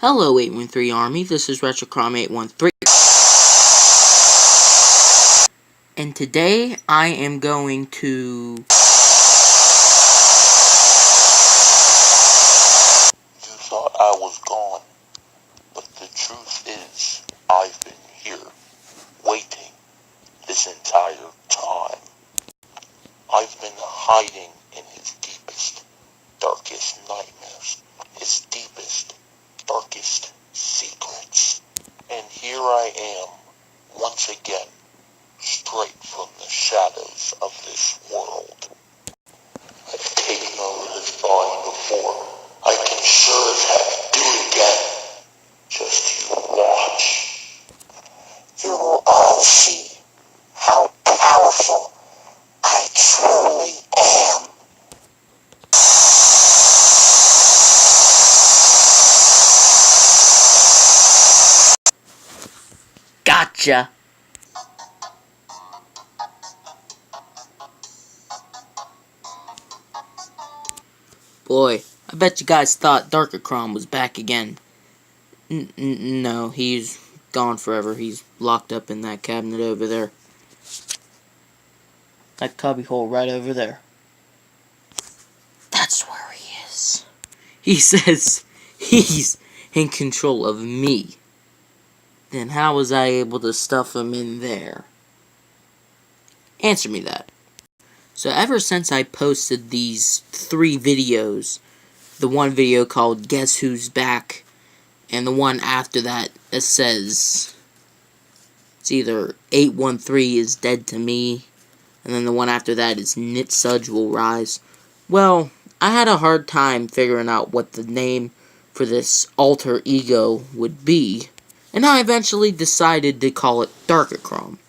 Hello 813 Army, this is RetroCrom813. And today I am going to... You thought I was gone, but the truth is, I've been here, waiting this entire time. I've been hiding in his deepest, darkest nightmares, his deepest, darkest secrets. And here I am, once again, straight from the shadows of this world. I've taken over this body before. I can sure as heck do it again. Just you watch. You will all see how powerful I truly am. Gotcha! Boy, I bet you guys thought D RK1KRθM was back again. No, he's gone forever. He's locked up in that cabinet over there. That cubbyhole right over there. That's where he is. He says he's in control of me. Then how was I able to stuff him in there? Answer me that. So ever since I posted these 3 videos, the one video called Guess Who's Back, and the one after that says it's either 813 is dead to me, and then the one after that is Knit Sudge will rise. Well, I had a hard time figuring out what the name for this alter ego would be, and I eventually decided to call it D RK1KRθM.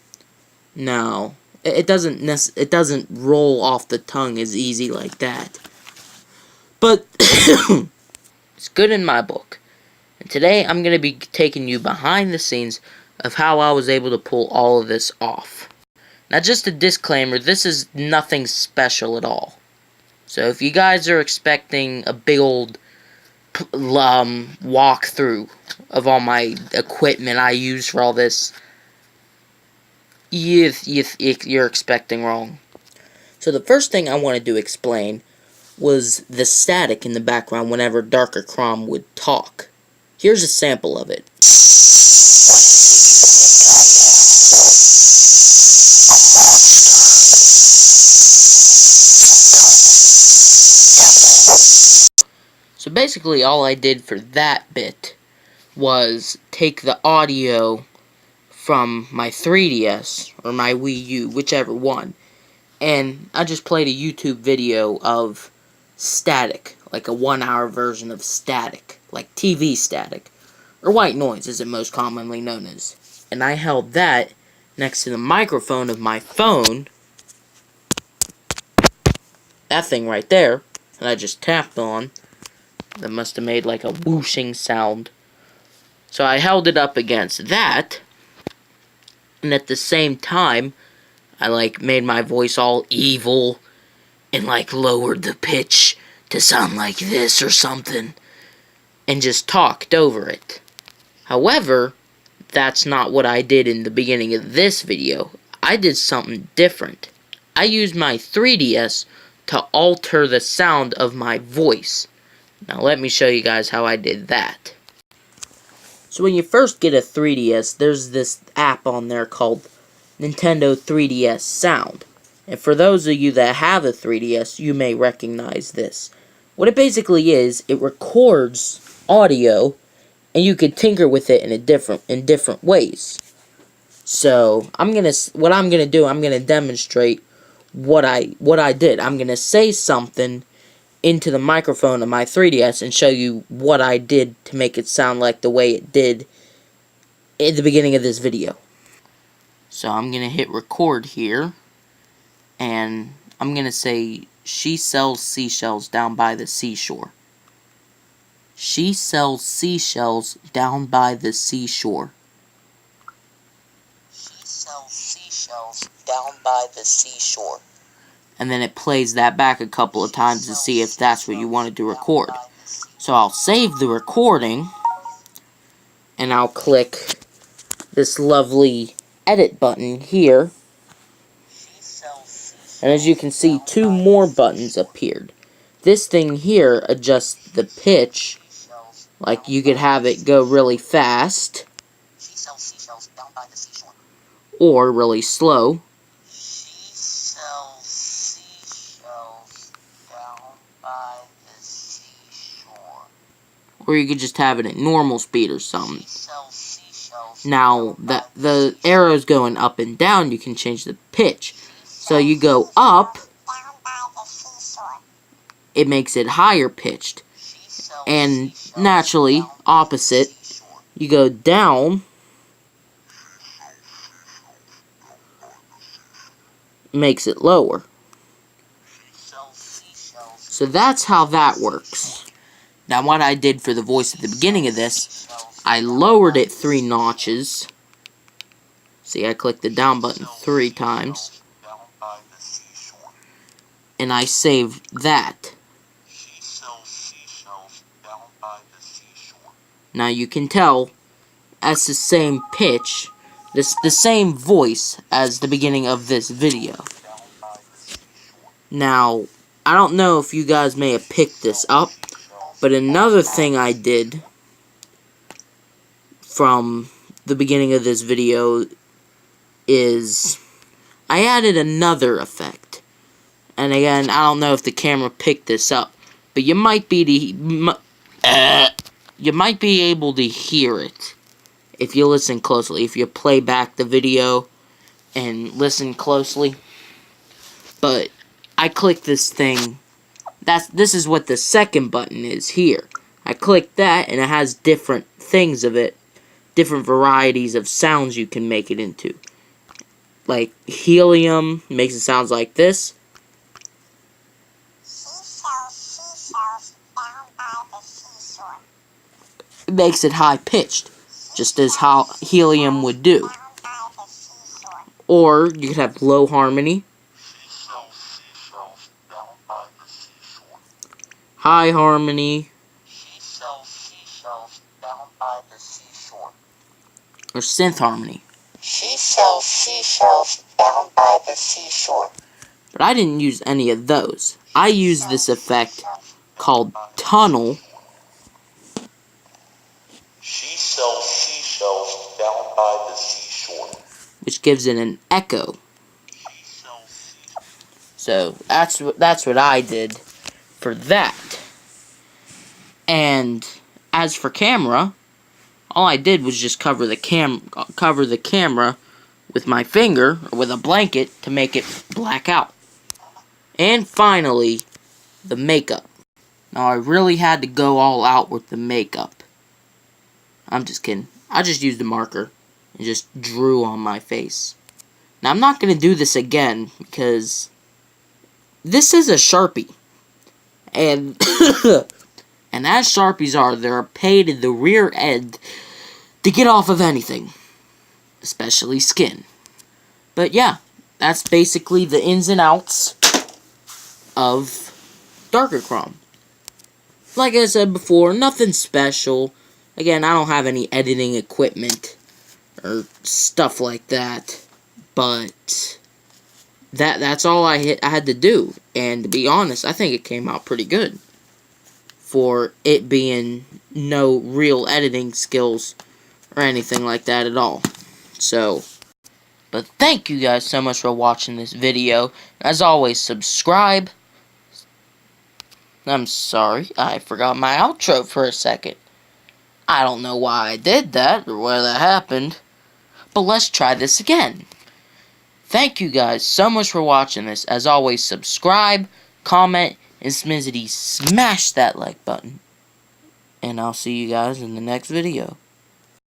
Now, it doesn't roll off the tongue as easy like that, but it's good in my book. And today I'm going to be taking you behind the scenes of how I was able to pull all of this off. Now, just a disclaimer, this is nothing special at all. So if you guys are expecting a big old walkthrough of all my equipment I use for all this, you're expecting wrong. So the first thing I wanted to explain was the static in the background whenever D RK1KRθM would talk. Here's a sample of it. So basically all I did for that bit was take the audio from my 3DS or my Wii U, whichever one, and I just played a YouTube video of static, like a 1-hour version of static, like TV static, or white noise as it most commonly known as. And I held that next to the microphone of my phone, that thing right there, and I just tapped on. That must have made like a whooshing sound. So I held it up against that, and at the same time, I like made my voice all evil and like lowered the pitch to sound like this or something, and just talked over it. However, that's not what I did in the beginning of this video. I did something different. I used my 3DS to alter the sound of my voice. Now let me show you guys how I did that. So when you first get a 3DS, there's this app on there called Nintendo 3DS Sound. And for those of you that have a 3DS, you may recognize this. What it basically is, it records audio, and you can tinker with it in different ways. So what I'm gonna do, I'm gonna demonstrate what I did. I'm gonna say something into the microphone of my 3DS and show you what I did to make it sound like the way it did in the beginning of this video. So I'm gonna hit record here, and I'm gonna say, she sells seashells down by the seashore. She sells seashells down by the seashore. She sells seashells down by the seashore. And then it plays that back a couple of times to see if that's what you wanted to record. So I'll save the recording, and I'll click this lovely edit button here. And as you can see, 2 more buttons appeared. This thing here adjusts the pitch, like you could have it go really fast, or really slow. Or you could just have it at normal speed or something. Now, the arrows going up and down, you can change the pitch. So you go up, it makes it higher pitched. And naturally, opposite, you go down, makes it lower. So that's how that works. Now what I did for the voice at the beginning of this, I lowered it 3 notches. See, I clicked the down button 3 times. And I saved that. Now you can tell that's the same pitch, the same voice as the beginning of this video. Now, I don't know if you guys may have picked this up, but another thing I did from the beginning of this video is I added another effect. And again, I don't know if the camera picked this up, but you might be able to hear it if you listen closely, if you play back the video and listen closely. But I click this thing. This is what the second button is here. I click that and it has different things of it, different varieties of sounds you can make it into. Like helium makes it sound like this. It makes it high pitched, just as how helium would do. Or you could have low harmony, high harmony, or synth harmony. She sells seashells down by the seashore. But I didn't use any of those. I used this effect called tunnel. She sells seashells down by the seashore. Which gives it an echo. So that's what I did for that. And as for camera, all I did was just cover the camera with my finger or with a blanket to make it black out. And finally, the makeup. Now I really had to go all out with the makeup. I'm just kidding. I just used a marker and just drew on my face. Now I'm not going to do this again because this is a Sharpie. And and as Sharpies are, they're paid in the rear end to get off of anything, especially skin. But yeah, that's basically the ins and outs of Darker Chrome. Like I said before, nothing special. Again, I don't have any editing equipment or stuff like that, but that's all I had to do. And to be honest, I think it came out pretty good for it being no real editing skills or anything like that at all. So, but thank you guys so much for watching this video. As always, subscribe. I'm sorry, I forgot my outro for a second. I don't know why I did that, or where that happened, but let's try this again. Thank you guys so much for watching this. As always, subscribe, comment, and smash that like button. And I'll see you guys in the next video.